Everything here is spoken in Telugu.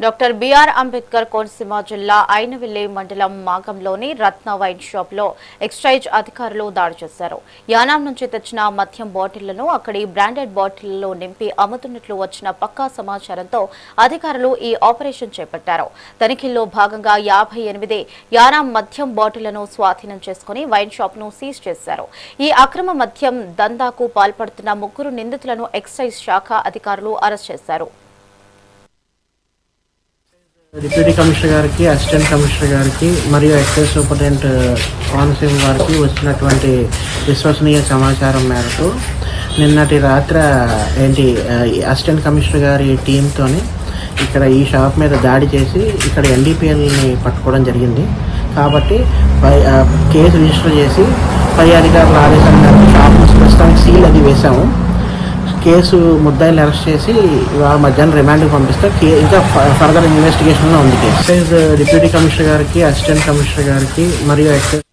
డాక్టర్ బిఆర్ అంబేద్కర్ కోనసీమ జిల్లా ఐనవిల్లి మండలం మాగంలోని రత్న వైన్ షాప్ లో ఎక్సైజ్ అధికారులు దాడి చేశారు. యానాం నుంచి తెచ్చిన మద్యం బాటిళ్లను అక్కడి బ్రాండెడ్ బాటిళ్లలో నింపి అమ్ముతున్నట్లు వచ్చిన పక్కా సమాచారంతో అధికారులు ఈ ఆపరేషన్ చేపట్టారు. తనిఖీల్లో భాగంగా 58 యానాం మద్యం బాటిళ్లను స్వాధీనం చేసుకుని వైన్ షాప్ ను సీజ్ చేశారు. ఈ అక్రమ మద్యం దందాకు పాల్పడుతున్న 3 నిందితులను ఎక్సైజ్ శాఖ అధికారులు అరెస్ట్ చేశారు. డిప్యూటీ కమిషనర్ గారికి, అసిస్టెంట్ కమిషనర్ గారికి మరియు ఎక్సైజ్ సూపరింటెండెంట్ కోనసీమ గారికి వచ్చినటువంటి విశ్వసనీయ సమాచారం మేరకు నిన్నటి రాత్రి అసిస్టెంట్ కమిషనర్ గారి టీంతో ఇక్కడ ఈ షాప్ మీద దాడి చేసి ఇక్కడ ఎన్డీపీఎల్ని పట్టుకోవడం జరిగింది. కాబట్టి కేసు రిజిస్టర్ చేసి పై అధికారుల ఆదేశాల మేరకు షాప్ ప్రస్తుతానికి సీల్ అది వేశాము. కేసు ముద్దాయిలు అరెస్ట్ చేసి ఇవాళ మధ్యాహ్నం రిమాండ్కి పంపిస్తే ఇంకా ఫర్దర్ ఇన్వెస్టిగేషన్లో ఉంది కేసు. డిప్యూటీ కమిషనర్ గారికి, అసిస్టెంట్ కమిషనర్ గారికి మరియు ఎక్సైజ్